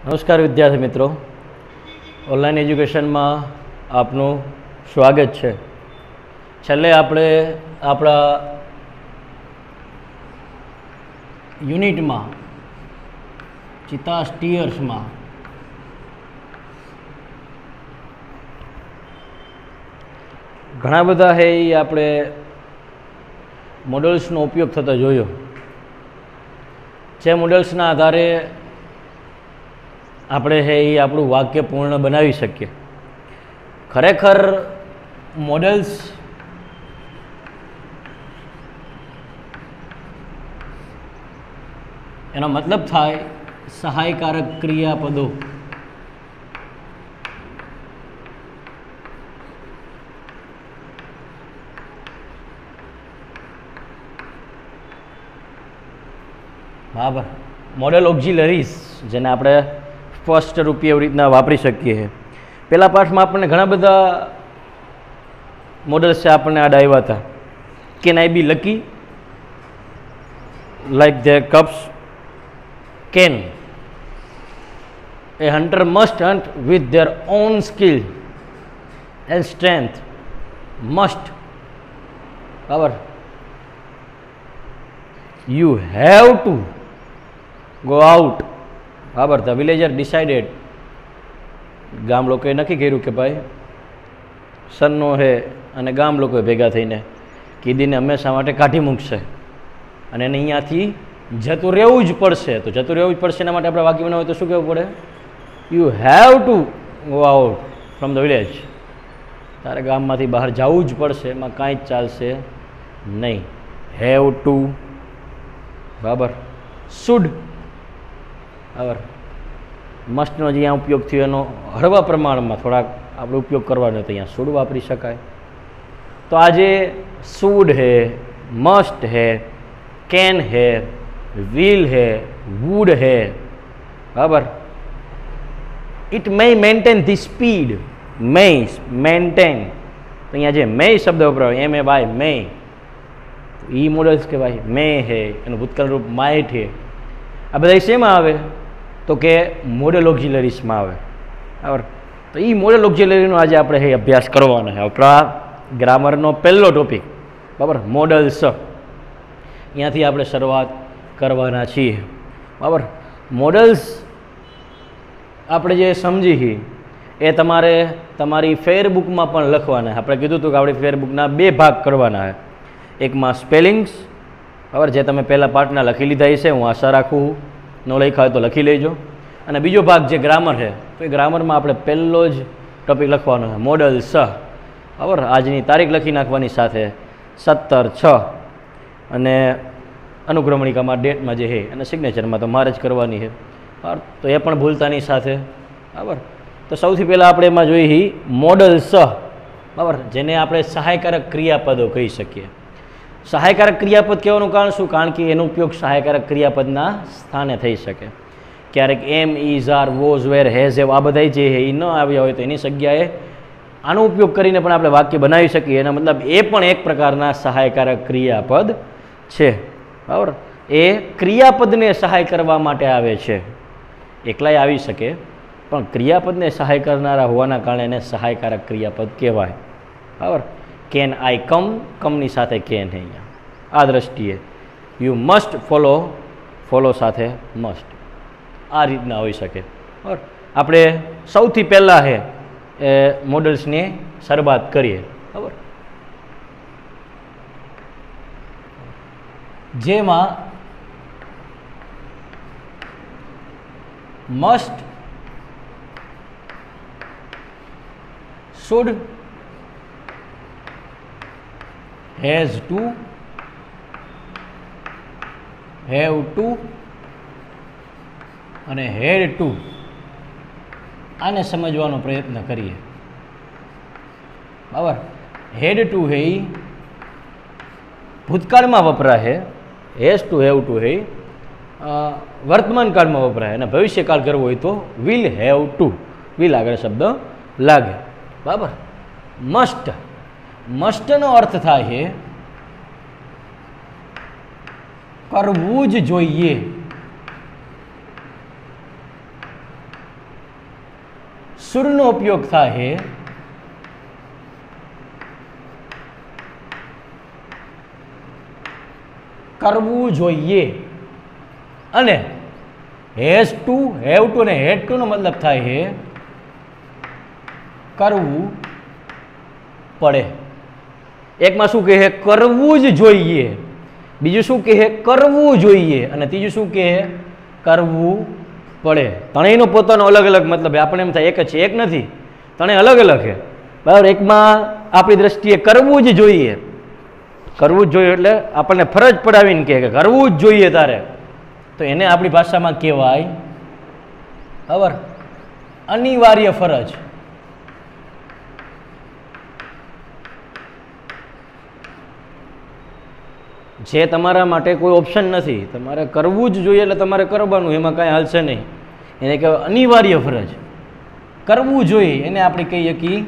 નમસ્કાર વિદ્યાર્થી મિત્રો, ઓનલાઈન એજ્યુકેશનમાં આપનું સ્વાગત છે. છેલ્લે આપણે આપણા યુનિટમાં ચિતા સ્ટીયર્સમાં ઘણા બધા છે એ આપણે મોડલ્સનો ઉપયોગ થતો જોયો. જે મોડલ્સના આધારે આપણે છે એ આપણું વાક્ય પૂર્ણ બનાવી શકીએ. ખરેખર મોડલ્સ એનો મતલબ થાય સહાયકારક ક્રિયાપદો. બરાબર. મોડલ ઓક્ઝિલરીઝ જેને આપણે સ્પષ્ટ રૂપે એવી રીતના વાપરી શકીએ. પહેલા પાઠમાં આપણને ઘણા બધા મોડલ્સ છે આપણને આડ આવ્યા હતા. Can I be lucky like their cups? Can a hunter must hunt with their own skill and strength. Must, બરાબર. You have to go out, બરાબર. ધ વિલેજર ડિસાઇડેડ, ગામ લોકોએ નક્કી કર્યું કે ભાઈ સનનો હે અને ગામ લોકોએ ભેગા થઈને કીધીને હંમેશા માટે કાઢી મૂકશે અને એને અહીંયાથી જતું રહેવું જ પડશે. તો જતું રહેવું જ પડશે એના માટે આપણે વાક્ય બનાવવું તો શું કહેવું પડે? You have to go out from the village. તારે ગામમાંથી બહાર જવું જ પડશે, એમાં કાંઈ જ ચાલશે નહીં. હેવ ટુ, બરાબર. શુડ, બરાબર. મસ્ટનો જે અહીંયા ઉપયોગ થયો એનો હળવા પ્રમાણમાં થોડાક આપણે ઉપયોગ કરવાનો તો અહીંયા શુડ વાપરી શકાય. તો આજે શુડ હે, મસ્ટ હે, કેન હે, વિલ હે, વુડ હે, બરાબર. It may maintain the speed. May maintain, તો અહીંયા જે મે શબ્દ વપરાય એમ એ બાય મે, એ મોડલ્સ કહેવાય. મે હે એનું ભૂતકાળ રૂપ માઇટ હે. આ બધા શેમાં આવે તો કે મોડલ ઓક્ઝિલરીઝમાં આવે, બરાબર. તો એ મોડલ ઓક્ઝિલરીનો આજે આપણે એ અભ્યાસ કરવાનો છે. આપણા ગ્રામરનો પહેલો ટોપિક, બરાબર, મોડલ્સ. અહીંયાથી આપણે શરૂઆત કરવાના છીએ, બરાબર. મોડલ્સ આપણે જે સમજી એ તમારે તમારી ફેરબુકમાં પણ લખવાના. આપણે કીધું હતું કે આપણી ફેરબુકના 2 ભાગ કરવાના છે. એકમાં સ્પેલિંગ્સ, બરાબર, જે તમે પહેલાં પાર્ટના લખી લીધા છે, હું આશા રાખું. ન લખ્યા હોય તો લખી લેજો. અને બીજો ભાગ જે ગ્રામર છે, તો એ ગ્રામરમાં આપણે પહેલો જ ટોપિક લખવાનો છે, મોડલ્સ, બરાબર. આજની તારીખ લખી નાખવાની સાથે 17/6 અને અનુક્રમણિકામાં ડેટમાં જે છે અને સિગ્નેચરમાં તો મારે જ કરવાની છે, બરાબર. તો એ પણ ભૂલતાની સાથે, બરાબર. તો સૌથી પહેલાં આપણે એમાં જોઈએ મોડલ્સ, બરાબર, જેને આપણે સહાયકારક ક્રિયાપદો કહી શકીએ. સહાયકારક ક્રિયાપદ કહેવાનું કારણ શું? કારણ કે એનો ઉપયોગ સહાયકારક ક્રિયાપદના સ્થાને થઈ શકે. ક્યારેક am, is, are, was, were, has, have આ બધા જે છે એ ન આવ્યા હોય તો એની જગ્યાએ આનો ઉપયોગ કરીને પણ આપણે વાક્ય બનાવી શકીએ. એનો મતલબ એ પણ એક પ્રકારના સહાયકારક ક્રિયાપદ છે, બરાબર. એ ક્રિયાપદને સહાય કરવા માટે આવે છે. એકલાય આવી શકે પણ ક્રિયાપદને સહાય કરનારા હોવાના કારણે એને સહાયકારક ક્રિયાપદ કહેવાય, બરાબર. કેન આઈ કમ, કમની સાથે કેન હે અહીંયા આ દ્રષ્ટિએ. યુ મસ્ટ ફોલો, ફોલો સાથે મસ્ટ. આ રીતના હોઈ શકે, બરાબર. આપણે સૌથી પહેલાં છે એ મોડલ્સની શરૂઆત કરીએ, બરાબર. જેમાં must, should, has to, have to અને હેડ ટુ, આને સમજવાનો પ્રયત્ન કરીએ, બરાબર. હેડ ટુ હે ભૂતકાળમાં વપરાય, હેઝ ટુ, હેવ ટુ હે વર્તમાન કાળમાં વપરાય અને ભવિષ્યકાળ કરવો હોય તો વિલ હેવ ટુ, વિલ આગળ શબ્દ લાગે, બરાબર. મસ્ટ, મસ્ટનો અર્થ થાય છે કરવું જ જોઈએ. શુડનો ઉપયોગ થાય કરવું જોઈએ, અને હેઝ ટુ, હેવ ટુ અને હેડ ટુ નો મતલબ થાય છે કરવું પડે. એકમાં શું કહે કરવું જ જોઈએ, બીજું શું કહે કરવું જોઈએ, અને ત્રીજું શું કહે કરવું પડે. ત્રણેયનો પોતાનો અલગ અલગ મતલબ છે. આપણે એમ થાય એક જ છે, એક નથી, ત્રણેય અલગ અલગ છે બરાબર. એકમાં આપણી દ્રષ્ટિએ કરવું જ જોઈએ, કરવું જ જોઈએ એટલે આપણને ફરજ પડાવીને કહે કે કરવું જ જોઈએ તારે, તો એને આપણી ભાષામાં કહેવાય બરાબર અનિવાર્ય ફરજ. જે તમારા માટે કોઈ ઓપ્શન નથી, તમારે કરવું જ જોઈએ એટલે તમારે કરવાનું, એમાં કાંઈ હાલશે નહીં, એને કહેવાય અનિવાર્ય ફરજ. કરવું જોઈએ એને આપણે કહીએ કે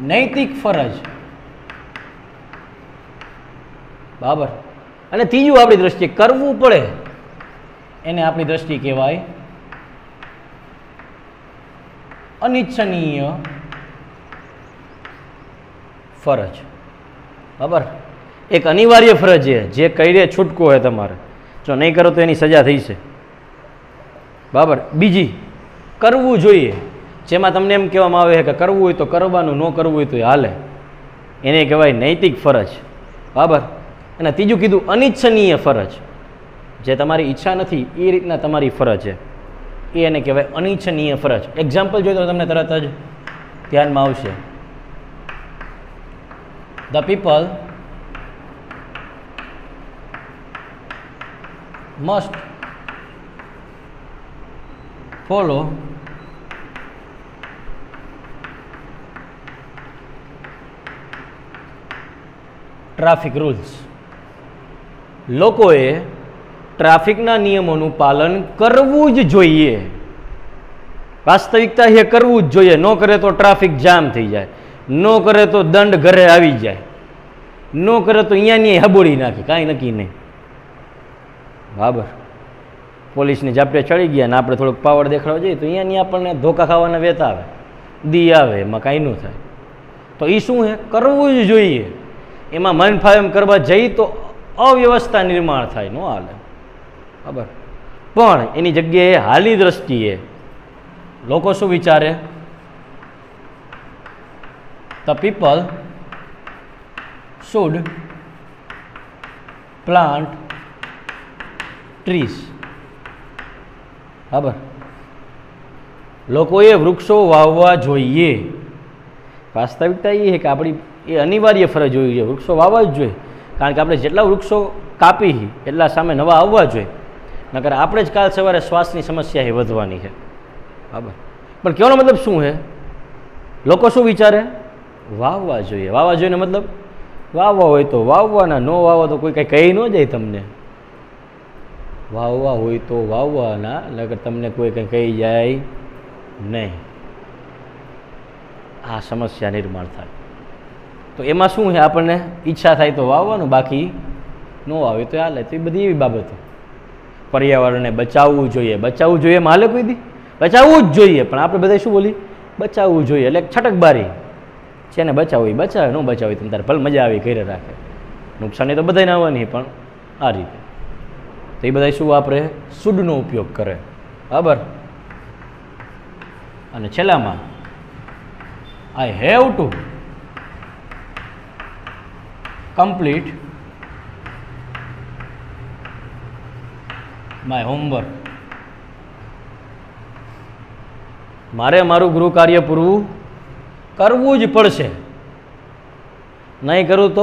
નૈતિક ફરજ બરાબર. અને ત્રીજું આપણી દ્રષ્ટિએ કરવું પડે એને આપણી દ્રષ્ટિએ કહેવાય અનિચ્છનીય ફરજ બરાબર. એક અનિવાર્ય ફરજ છે, જે કરીને છૂટકો હોય તમારે, જો નહીં કરો તો એની સજા થઈ છે બરાબર. બીજી કરવું જોઈએ, જેમાં તમને એમ કહેવામાં આવે છે કે કરવું હોય તો કરવાનું, ન કરવું હોય તો હાલે, એને કહેવાય નૈતિક ફરજ બરાબર. અને ત્રીજું કીધું અનિચ્છનીય ફરજ, જે તમારી ઈચ્છા નથી એ રીતના તમારી ફરજ છે, એ એને કહેવાય અનિચ્છનીય ફરજ. એક્ઝામ્પલ જોઈએ તો તમને તરત જ ધ્યાનમાં આવશે. The people must follow traffic rules. લોકોએ ટ્રાફિકના નિયમોનું પાલન કરવું જ જોઈએ. વાસ્તવિકતા એ કરવું જ જોઈએ, ન કરે તો ટ્રાફિક જામ થઈ જાય, ન કરે તો દંડ ઘરે આવી જાય, ન કરે તો અહીંયાની હબોડી નાખે, કાંઈ નક્કી નહીં બરાબર. પોલીસની ઝાપટે ચડી ગયા ને આપણે થોડોક પાવર દેખાડવા જઈએ તો અહીંયાની આપણને ધોકા ખાવાના વેત આવે, દી આવે, એમાં કાંઈ ન થાય. તો એ શું છે કરવું જ જોઈએ. એમાં મન ફાવે એમ કરવા જઈ તો અવ્યવસ્થા નિર્માણ થાય, ન હાલે બરાબર. પણ એની જગ્યાએ હાલની દ્રષ્ટિએ લોકો શું વિચારે, the people should plant trees બરાબર. લોકોએ વૃક્ષો વાવવા જોઈએ. વાસ્તવિકતા એ છે કે આપણી એ અનિવાર્ય ફરજ હોવી જોઈએ, વૃક્ષો વાવવા જ જોઈએ. કારણ કે આપણે જેટલા વૃક્ષો કાપી એટલા સામે નવા આવવા જોઈએ, નકર આપણે જ કાલ સવારે શ્વાસની સમસ્યા એ વધવાની છે બરાબર. પણ કહેવાનો મતલબ શું છે, લોકો શું વિચારે વાવવા જોઈએ. વાવવા જોઈએ મતલબ વાવવા હોય તો વાવવાના, ન વાવવા તો કોઈ કંઈ કહી ન જાય તમને. વાવવા હોય તો વાવવાના, નકર તમને કોઈ કંઈ કહી જાય નહીં. આ સમસ્યા નિર્માણ થાય. તો એમાં શું છે, આપણને ઈચ્છા થાય તો વાવવાનું, બાકી ન આવે તો હાલે. તો એ બધી એવી બાબતો. પર્યાવરણને બચાવવું જોઈએ, બચાવવું જોઈએ એમ હાલે કોઈ દી? બચાવવું જ જોઈએ. પણ આપણે બધા શું બોલી બચાવવું જોઈએ એટલે છટકબારી છે ને, બચાવવું એ બચાવે, ન બચાવે તમે તારે ભલે મજા આવી ઘરે રાખે, નુકસાની તો બધાને આવવાની. પણ આ રીતે તો એ બધા શું વાપરે, શુડનો ઉપયોગ કરે બરાબર. અને છેલ્લામાં I have to complete my homework. મારે મારું ગૃહ કાર્ય પૂરું કરવું જ પડશે. નહીં કરું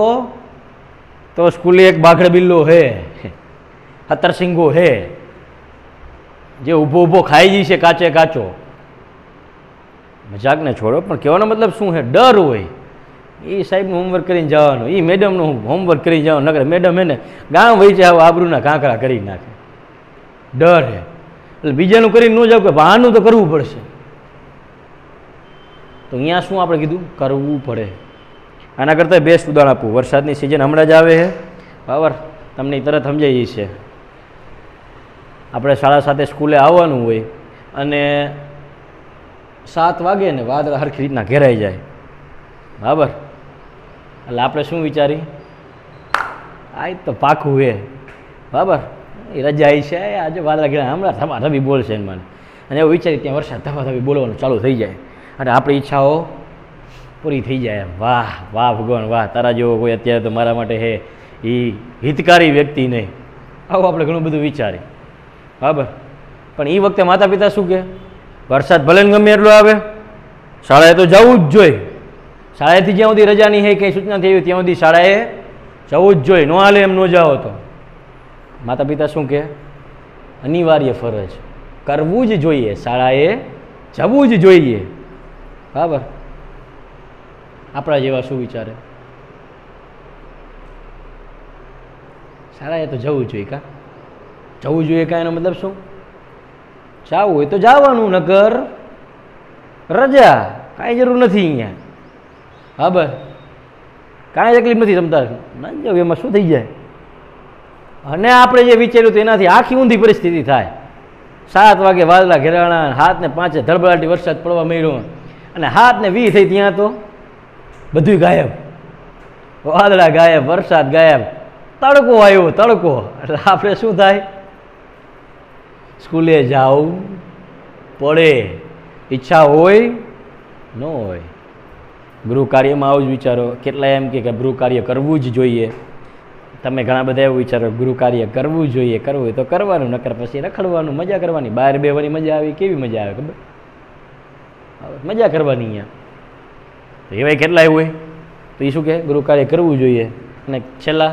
તો સ્કૂલે એક બાઘડ બિલ્લો હે, હતરસિંગો હે, જે ઊભો ઊભો ખાઈ જશે કાચે કાચો. મજાકને છોડો, પણ કહેવાનો મતલબ શું છે, ડર હોય. એ સાહેબનું હોમવર્ક કરીને જવાનું, એ મેડમનું હોમવર્ક કરીને જવાનું, નકર મેડમ એને ગામ વહી જાય આબરૂના કાંકરા કરી નાખે. ડર હે એટલે બીજાનું કરીને ન જાવ કે આનું તો કરવું પડશે. તો અહીંયા શું આપણે કીધું, કરવું પડે. આના કરતાં બેસ્ટ ઉદાહરણ આપું. વરસાદની સિઝન હમણાં જ આવે છે બરાબર, તમને તરત સમજાઈ જશે. આપણે શાળા સાથે સ્કૂલે આવવાનું હોય અને 7 વાગે ને વાદળા સરખી રીતના ઘેરાઈ જાય, બરાબર. એટલે આપણે શું વિચારી, આ તો પાકું હે, બરાબર, એ રજા આવી છે, આજે વાદળા ઘેરા હમણાં ધબાધબી બોલશે એને મને, અને એવું વિચારી ત્યાં વરસાદ ધબાધબી બોલવાનું ચાલુ થઈ જાય અને આપણી ઈચ્છાઓ પૂરી થઈ જાય. વાહ વાહ ભગવાન વાહ, તારા જેવો કોઈ અત્યારે તો મારા માટે હે એ હિતકારી વ્યક્તિ નહીં, આવું આપણે ઘણું બધું વિચારી, બરાબર. પણ એ વખતે માતા પિતા શું કહે, વરસાદ ભલે ને ગમે એટલો આવે, શાળાએ તો જવું જ જોઈએ, શાળાએથી જ્યાં સુધી રજાની હે કંઈ સૂચના થઈ હોય ત્યાં સુધી શાળાએ જવું જ જોઈએ, ન હાલે એમ ન જાઓ તો માતા પિતા શું કહે, અનિવાર્ય ફરજ, કરવું જ જોઈએ, શાળાએ જવું જ જોઈએ, બરાબર. આપણા જેવા શું વિચારે, શાળાએ તો જવું જોઈએ, કાં જવું જોઈએ, કાં એનો મતલબ શું, જવું હોય તો જવાનું, નકર રજા, કાંઈ જરૂર નથી અહીંયા, બરાબર, કાંઈ તકલીફ નથી, તમતાર ના જાવ, એમાં શું થઈ જાય. અને આપણે જે વિચાર્યું તો એનાથી આખી ઊંધી પરિસ્થિતિ થાય. 7 વાગે વાદળા ઘેરાણા, 7:05 ધડબડાટી વરસાદ પડવા માંડ્યો અને 7:20 થઈ ત્યાં તો બધું ગાયબ, વાદળા ગાયબ, વરસાદ ગાયબ, તડકો આવ્યો, તડકો. એટલે આપણે શું થાય, સ્કૂલે જાવું પડે, ઈચ્છા હોય ન હોય. ગૃહ કાર્યમાં આવું જ વિચારો, કેટલાય એમ કે ગૃહ કાર્ય કરવું જ જોઈએ, તમે ઘણા બધા એવું વિચારો ગૃહ કાર્ય કરવું જોઈએ, કરવું હોય તો કરવાનું, નકર પછી રખડવાનું, મજા કરવાની, બહાર બેવાની મજા આવી, કેવી મજા આવે ખબર, મજા કરવાની અહીંયા. તો એવાય કેટલાય હોય, તો એ શું કહે, ગૃહ કાર્ય કરવું જોઈએ. અને છેલ્લા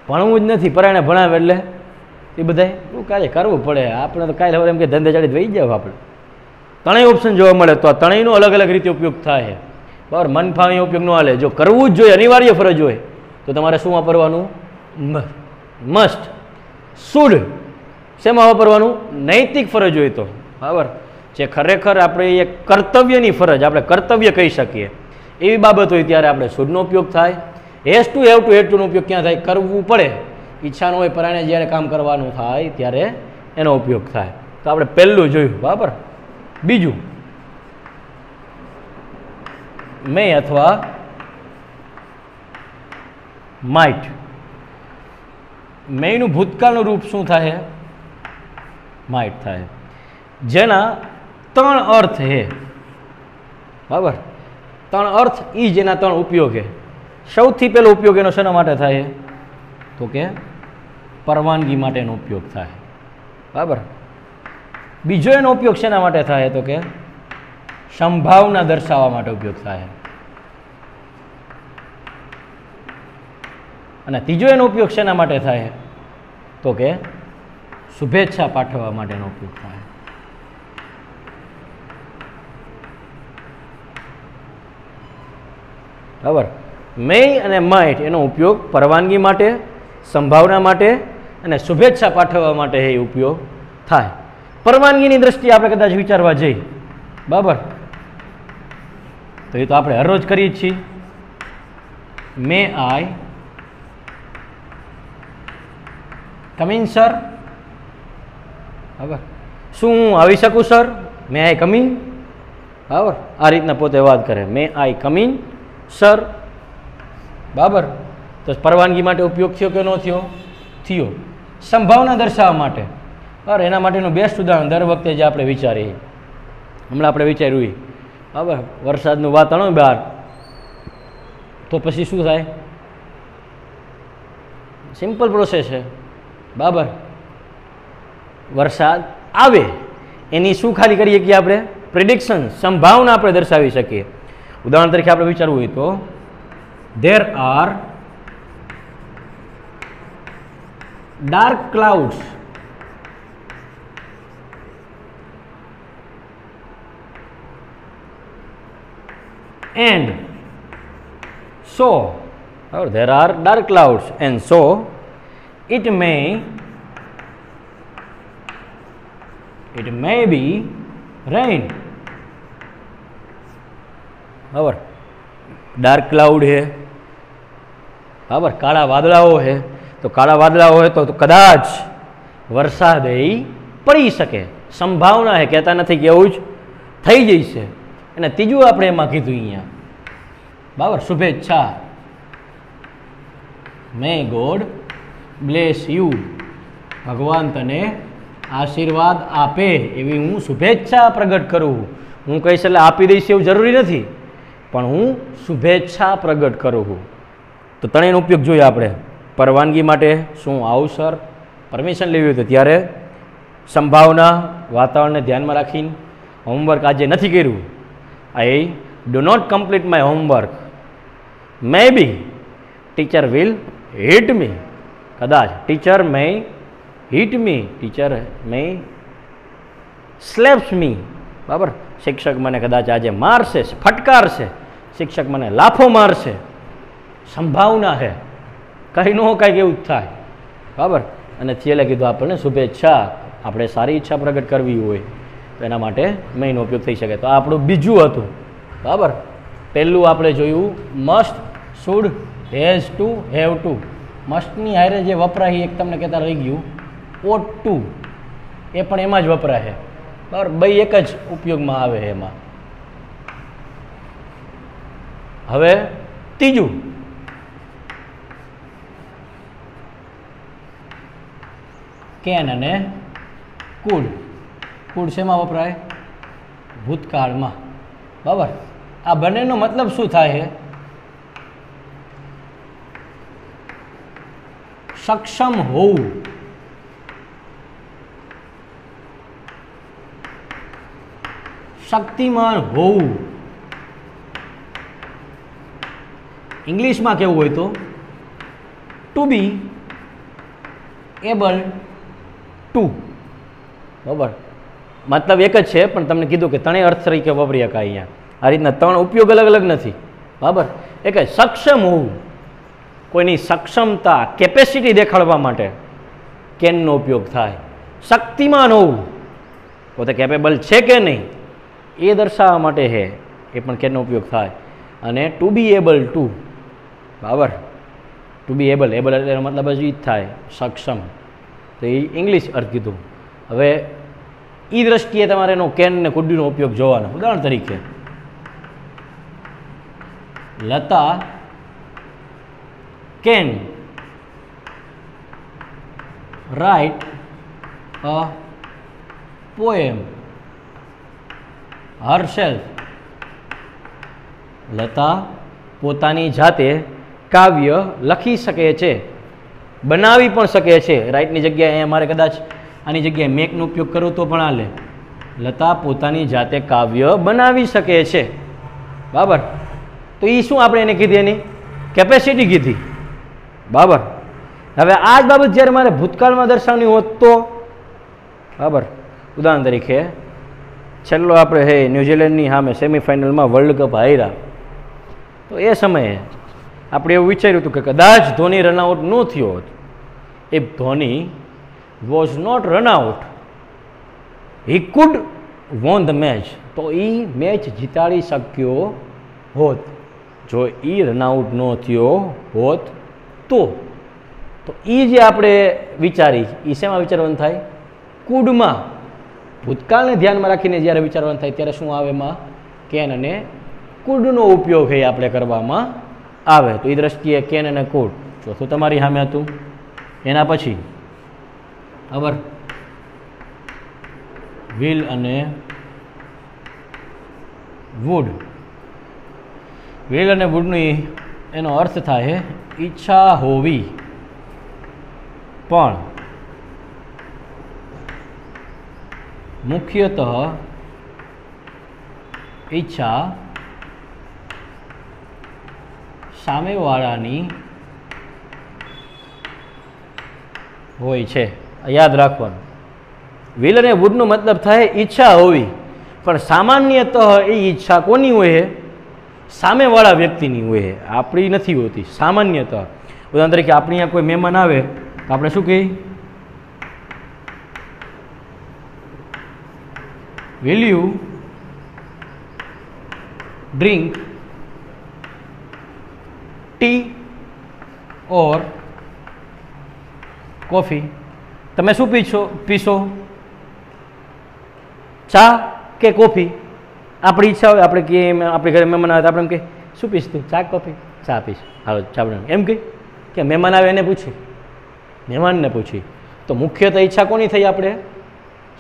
ભણવું જ નથી, પરાણે ભણાવે એટલે એ બધાય ગૃહ કાર્ય કરવું પડે. આપણે તો કાંઈ હવે એમ કે ધંધે ચાળી વહી જાવ, આપણે ત્રણેય ઓપ્શન જોવા મળે, તો આ ત્રણેયનો અલગ અલગ રીતે ઉપયોગ થાય, બરાબર. મન ફાવે ઉપયોગ ન હાલે, જો કરવું જ જોઈએ, અનિવાર્ય ફરજ હોય તો તમારે શું વાપરવાનું, મસ્ટ, શુડ. શેમાં વાપરવાનું, નૈતિક ફરજ હોય તો, બરાબર. જે ખરેખર આપણે એક કર્તવ્યની ફરજ, આપણે કર્તવ્ય કહી શકીએ એવી બાબત હોય ત્યારે આપણે શુડનો ઉપયોગ થાય. હેઝ ટુ, હેવ ટુ, હેડ ટુનો ઉપયોગ ક્યાં થાય, કરવું પડે, ઈચ્છા ન હોય, પરાણે જ્યારે કામ કરવાનું થાય ત્યારે એનો ઉપયોગ થાય. તો આપણે પહેલું જોયું, બરાબર. બીજું, મે અથવા માઇટ. મેયનું ભૂતકાળનું રૂપ શું થાય, માઇટ થાય, જેના 3 અર્થ છે, બરાબર. 3 અર્થ એ જેના 3 ઉપયોગ છે. સૌથી પહેલો ઉપયોગ એનો શેના માટે થાય, તો કે પરવાનગી માટેનો ઉપયોગ થાય, બરાબર. બીજો એનો ઉપયોગ શેના માટે થાય, તો કે સંભાવના દર્શાવવા માટે ઉપયોગ થાય. અને ત્રીજો એનો ઉપયોગ શેના માટે થાય, તો કે શુભેચ્છા પાઠવવા માટેનો ઉપયોગ થાય. બરાબર. મેય અને માઇટ એનો ઉપયોગ પરવાનગી માટે, સંભાવના માટે અને શુભેચ્છા પાઠવવા માટે એ ઉપયોગ થાય. પરવાનગીની દ્રષ્ટિએ આપણે કદાચ વિચારવા જઈએ, બરાબર, તો એ તો આપણે હરરોજ કરીએ જ છીએ. મે આઈ કમ ઇન સર, બરાબર. શું હું આવી શકું sir, May I come in, બરાબર. આ રીતના પોતે વાત કરે, મે આઈ કમ ઇન સર, બરાબર. તો પરવાનગી માટે ઉપયોગ થયો કે ન થયો, થયો. સંભાવના દર્શાવવા માટે, બરાબર, એના માટેનું બેસ્ટ ઉદાહરણ દર વખતે જે આપણે વિચારીએ, હમણાં આપણે વિચાર્યું, બરાબર, વરસાદનું વાતાવરણ બહાર, તો પછી શું થાય, સિમ્પલ પ્રોસેસ છે, બરાબર. વરસાદ આવે એની શું ખાલી કરીએ કે આપણે પ્રિડિક્શન, સંભાવના આપણે દર્શાવી શકીએ. ઉદાહરણ તરીકે આપણે વિચારવું હોય તો there are dark clouds and so, there are dark clouds and so it may be rain. બરાબર. ડાર્ક ક્લાઉડ છે, બરાબર, કાળા વાદળાઓ છે, તો કાળા વાદળાઓ હોય તો કદાચ વરસાદ એ પડી શકે, સંભાવના છે, કહેતા નથી કે એવું જ થઈ જશે. અને ત્રીજું આપણે એમાં કીધું અહીંયા, બરાબર, શુભેચ્છા. મે ગોડ બ્લેસ યુ, ભગવાન તને આશીર્વાદ આપે એવી હું શુભેચ્છા પ્રગટ કરું. હું કહીશ એટલે આપી દઈશ એવું જરૂરી નથી, પણ હું શુભેચ્છા પ્રગટ કરું છું. તો ત્રણેયનો ઉપયોગ જોઈએ આપણે. પરવાનગી માટે શું અવસર, પરમિશન લેવી હોય તો ત્યારે. સંભાવના, વાતાવરણને ધ્યાનમાં રાખીને. હોમવર્ક આજે નથી કર્યું, I do not complete my homework. Maybe teacher will hit me, કદાચ teacher may hit me, teacher may slaps me, બરાબર. શિક્ષક મને કદાચ આજે મારશે, ફટકારશે, શિક્ષક મને લાફો મારશે. સંભાવના છે, કંઈ ન કાંઈક એવું જ થાય, બરાબર. અને છેલ્લે કીધું આપણને શુભેચ્છા, આપણે સારી ઈચ્છા પ્રગટ કરવી હોય તો એના માટે મેઇનો ઉપયોગ થઈ શકે. તો આ આપણું બીજું હતું, બરાબર. પહેલું આપણે જોયું must, should, has to, have to. મસ્ટની હારે જે વપરાય એક તમને કહેતા રહી ગયું, ઓટ ટુ, એ પણ એમાં જ વપરાય, બરાબર. બે એક જ ઉપયોગમાં આવે એમાં. હવે ત્રીજું, કેન અને કુડ. કુડ શેમાં વપરાય? ભૂતકાળમાં, બરાબર. આ બંનેનો મતલબ શું થાય છે? સક્ષમ હોવું, શક્તિમાન હોવું. ઇંગ્લિશમાં કેવું હોય તો ટુ બી એબલ ટુ, બરાબર. મતલબ એક જ છે, પણ તમને કીધું કે ત્રણેય અર્થ તરીકે વાપરી શકાય અહીંયા. આ રીતના ત્રણ ઉપયોગ અલગ અલગ નથી, બરાબર. એક જ સક્ષમ હોવું, કોઈની સક્ષમતા, કેપેસિટી દેખાડવા માટે કેનનો ઉપયોગ થાય. શક્તિમાન હોવું, પોતે કેપેબલ છે કે નહીં એ દર્શાવવા માટે છે, એ પણ કેનનો ઉપયોગ થાય. અને ટુ બી એબલ ટુ, બરાબર. ટુ બી એબલ, એબલ એટલે મતલબ જ એ જ થાય, સક્ષમ. તો એ ઇંગ્લિશ અર્થ કીધું. હવે એ દ્રષ્ટિએ તમારે એનો કેન ને કુડનો ઉપયોગ જોવાનો. ઉદાહરણ તરીકે, Lata can write a poem herself. Lata પોતાની જાતે કાવ્ય લખી શકે છે, બનાવી પણ શકે છે. રાઇટની જગ્યાએ અમારે કદાચ આની જગ્યાએ મેકનો ઉપયોગ કરો તો પણ હાલે. લતા પોતાની જાતે કાવ્ય બનાવી શકે છે, બરાબર. તો એ શું આપણે એને કીધી? એની કેપેસિટી કીધી, બરાબર. હવે આ જ બાબત જ્યારે મારે ભૂતકાળમાં દર્શાવવાની હોત તો, બરાબર. ઉદાહરણ તરીકે છેલ્લો આપણે હે ન્યૂઝીલેન્ડની સામે સેમિફાઇનલમાં વર્લ્ડ કપ હાર્યા, તો એ સમયે આપણે એવું વિચાર્યું હતું કે કદાચ ધોની રનઆઉટ ન થયો હોત, if Dhoni was not run out he could won the match, તો એ મેચ જીતાડી શક્યો હોત જો એ રનઆઉટ ન થયો હોત તો. તો એ જે આપણે વિચારી, એ શેમાં વિચારવાનું થાય? કુડમાં. ભૂતકાળને ધ્યાનમાં રાખીને જ્યારે વિચારવાનું થાય ત્યારે શું આવે એમાં? કેન અને કુડનો ઉપયોગ એ આપણે કરવામાં આવે. તો એ દ્રષ્ટિએ કેન અને કુડ. ચોથું તમારી સામે હતું. એના પછી બરાબર, વિલ અને વુડ. વિલ અને વુડની એનો અર્થ થાય ઈચ્છા હોવી, પણ મુખ્યતઃ ઈચ્છા સામેવાળાની હોય છે. યાદ રાખવાનું, વિલ અને વુડનો મતલબ થાય ઈચ્છા હોવી, પણ સામાન્યતઃ એ ઈચ્છા કોની હોય? સામેવાળા વ્યક્તિની હોય, આપણી નથી હોતી સામાન્યતઃ. ઉદાહરણ તરીકે આપણી અહીંયા કોઈ મહેમાન આવે તો આપણે શું કહીએ? Will you drink tea or coffee? તમે શું પીશો? ચા કે કોફી? આપણી ઈચ્છા હોય, આપણે કહીએ આપણે ઘરે મહેમાન આવે તો આપણે એમ કહે શું પીશ તું, ચા કોફી? ચા પીશ, હાલો ચા બનાવ, એમ કહી કે મહેમાન આવે એને પૂછી, મહેમાનને પૂછી. તો મુખ્યતઃ ઈચ્છા કોની થઈ? આપણે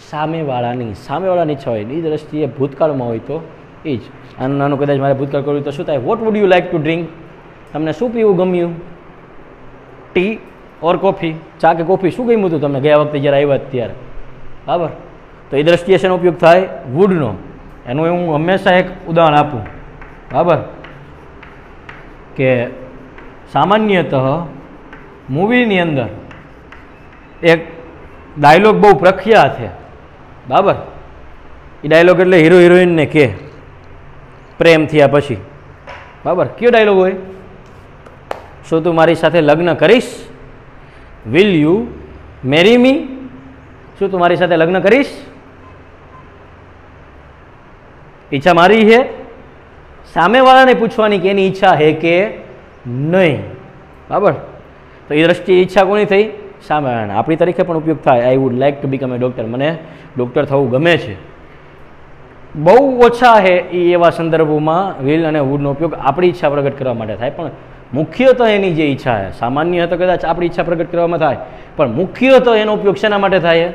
સામેવાળાની ઈચ્છા હોય. એ દ્રષ્ટિએ ભૂતકાળમાં હોય તો એ જ. આનું નાનું કદાચ મારે ભૂતકાળ કરવું તો શું થાય? What would you like to drink? તમને શું પીવું ગમ્યું? T or coffee? ચા કે કોફી? શું ગમ્યું હતું તમને ગયા વખતે જ્યારે આવ્યા ત્યારે? બરાબર. તો એ દ્રષ્ટિએ શેનો ઉપયોગ થાય? વુડનો. એનું હું હંમેશા એક ઉદાહરણ આપું, બરાબર, કે સામાન્યતઃ મૂવીની અંદર એક ડાયલોગ બહુ પ્રખ્યાત છે, બરાબર. એ ડાયલોગ એટલે હીરો હિરોઈનને કહે પ્રેમ થયા પછી, બરાબર. કયો ડાયલોગ હોય? શું તું મારી સાથે લગ્ન કરીશ? વિલ યુ મેરી મી? શું તું મારી સાથે લગ્ન કરીશ? ઈચ્છા મારી છે, સામેવાળાને પૂછવાની કે એની ઈચ્છા છે કે નહીં, બરાબર. તો એ દ્રષ્ટિએ ઈચ્છા કોની થઈ? સામેવાળાને. આપણી તરીકે પણ ઉપયોગ થાય. I would like to become A doctor. મને ડૉક્ટર થવું ગમે છે. બહુ ઓછા છે એ એવા સંદર્ભોમાં વિલ અને વુડનો ઉપયોગ આપણી ઈચ્છા પ્રગટ કરવા માટે થાય, પણ મુખ્યતઃ એની જે ઈચ્છા છે, સામાન્ય તો કદાચ આપણી ઈચ્છા પ્રગટ કરવામાં થાય, પણ મુખ્યતઃ એનો ઉપયોગ શેના માટે થાય?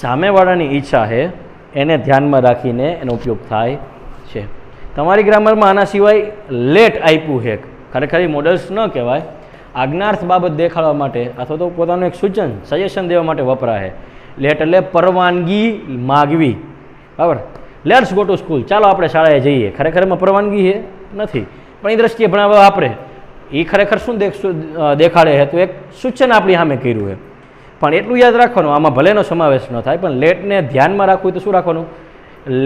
સામેવાળાની ઈચ્છા છે એને ધ્યાનમાં રાખીને એનો ઉપયોગ થાય છે. તમારી ગ્રામરમાં આના સિવાય લેટ આપ્યું છે. ખરેખર એ મોડલ્સ ન કહેવાય. આજ્ઞાર્થ બાબત દેખાડવા માટે અથવા તો પોતાનું એક સૂચન સજેશન દેવા માટે વપરાય. લેટ એટલે પરવાનગી માગવી, બરાબર. લેટ્સ ગો ટુ સ્કૂલ, ચાલો આપણે શાળાએ જઈએ. ખરેખર એમાં પરવાનગી છે નથી, પણ એ દ્રષ્ટિએ ભણાવવા વાપરે. એ ખરેખર શું દેખાડે છે? તો એક સૂચન આપણી સામે કર્યું છે. પણ એટલું યાદ રાખવાનું, આમાં ભલેનો સમાવેશ ન થાય, પણ લેટને ધ્યાનમાં રાખવું હોય તો શું રાખવાનું?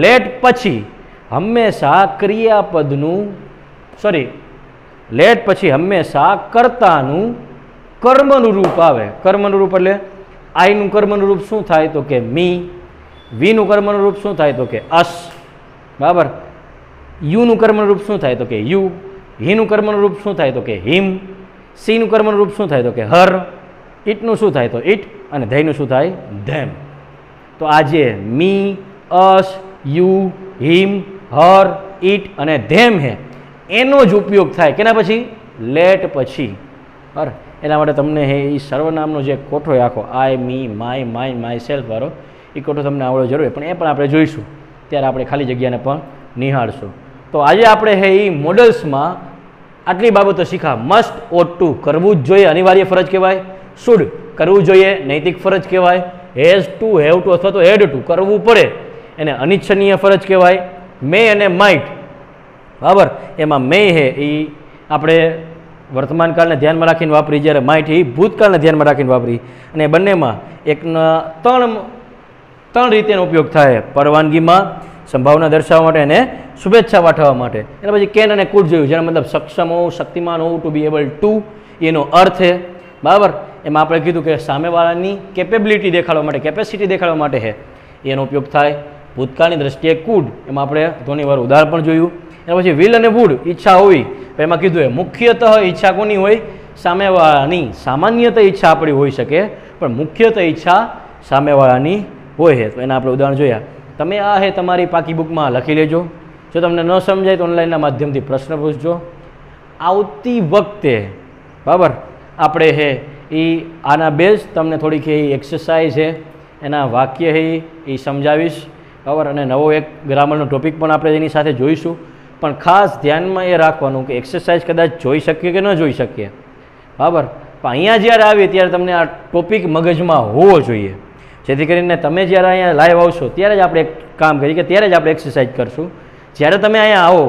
લેટ પછી હંમેશા ક્રિયાપદનું લેટ પછી હંમેશા કર્તાનું કર્મનું રૂપ આવે. કર્મનું રૂપ એટલે આઈનું કર્મનું રૂપ શું થાય? તો કે મી. વીનું કર્મનું રૂપ શું થાય? તો કે અસ, બરાબર. યુનું કર્મનું રૂપ શું થાય? તો કે યુ. હીનું કર્મનું રૂપ શું થાય? તો કે હિમ. સીનું કર્મનું રૂપ શું થાય? તો કે હર. ઇટનું શું થાય? તો ઇટ. અને ધૈનું શું થાય? ધેમ. તો આજે મી, અસ, યુ, હિમ, હર, ઇટ અને ધેમ હે, એનો જ ઉપયોગ થાય કેના પછી? લેટ પછી, બરાબર. એના માટે તમને હે એ સર્વનામનો જે કોઠો આખો આઈ, મી, માય, માઇન, માય સેલ્ફ વાળો એ કોઠો તમને આવડવો જરૂરી, પણ એ પણ આપણે જોઈશું ત્યારે આપણે ખાલી જગ્યાને પણ નિહાળશું. તો આજે આપણે હે એ મોડલ્સમાં આટલી બાબતો શીખા. મસ્ટ, ઓટ ટુ, કરવું જ જોઈએ, અનિવાર્ય ફરજ કહેવાય. શુડ, કરવું જોઈએ, નૈતિક ફરજ કહેવાય. હેઝ ટુ, હેવ ટુ અથવા તો હેડ ટુ, કરવું પડે, એને અનિચ્છનીય ફરજ કહેવાય. મે અને માઇટ, બરાબર. એમાં મે હે એ આપણે વર્તમાનકાળને ધ્યાનમાં રાખીને વાપરી, જ્યારે માઇટ એ ભૂતકાળને ધ્યાનમાં રાખીને વાપરી. અને બંનેમાં એકના ત્રણ રીતેનો ઉપયોગ થાય. પરવાનગીમાં, સંભાવના દર્શાવવા માટે અને શુભેચ્છા પાઠવવા માટે. એના પછી કેન અને કુડ જોયું, જેનો મતલબ સક્ષમ હોવું, શક્તિમાન હોવું, ટુ બી એબલ ટુ, એનો અર્થ છે, બરાબર. એમાં આપણે કીધું કે સામેવાળાની કેપેબિલિટી દેખાડવા માટે, કેપેસિટી દેખાડવા માટે છે એનો ઉપયોગ થાય. ભૂતકાળની દ્રષ્ટિએ કુડ, એમાં આપણે ઘણીવાર ઉદાહરણ પણ જોયું. એના પછી વિલ અને વુડ, ઈચ્છા હોવી. એમાં કીધું એ મુખ્યતઃ ઈચ્છા કોની હોય? સામેવાળાની. સામાન્યતઃ ઈચ્છા આપણી હોઈ શકે, પણ મુખ્યતઃ ઈચ્છા સામેવાળાની હોય છે. તો એના આપણે ઉદાહરણ જોયા. તમે આ હે તમારી પાકી બુકમાં લખી લેજો. જો તમને ન સમજાય તો ઓનલાઈનના માધ્યમથી પ્રશ્ન પૂછજો. આવતી વખતે, બરાબર, આપણે હે એ આના બેઝ તમને થોડીક એ એક્સરસાઇઝ છે, એના વાક્ય છે એ સમજાવીશ, બરાબર. અને નવો એક ગ્રામરનો ટોપિક પણ આપણે એની સાથે જોઈશું. પણ ખાસ ધ્યાનમાં એ રાખવાનું કે એક્સરસાઇઝ કદાચ જોઈ શકીએ કે ન જોઈ શકીએ, બરાબર. પણ અહીંયા જ્યારે આવીએ ત્યારે તમને આ ટોપિક મગજમાં હોવો જોઈએ, જેથી કરીને તમે જ્યારે અહીંયા લાઈવ આવશો ત્યારે જ આપણે એક કામ કરીએ કે ત્યારે જ આપણે એક્સરસાઇઝ કરશું. જ્યારે તમે અહીંયા આવો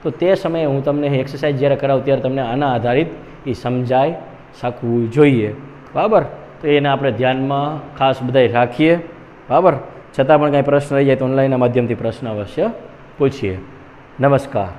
તો તે સમયે હું તમને એક્સરસાઇઝ જ્યારે કરાવું ત્યારે તમને આના આધારિત એ સમજાઈ શકવું જોઈએ, બરાબર. તો એને આપણે ધ્યાનમાં ખાસ બધાય રાખીએ, બરાબર. છતાં પણ કાંઈ પ્રશ્ન રહી જાય તો ઓનલાઈનના માધ્યમથી પ્રશ્ન અવશ્ય પૂછીએ. નમસ્કાર.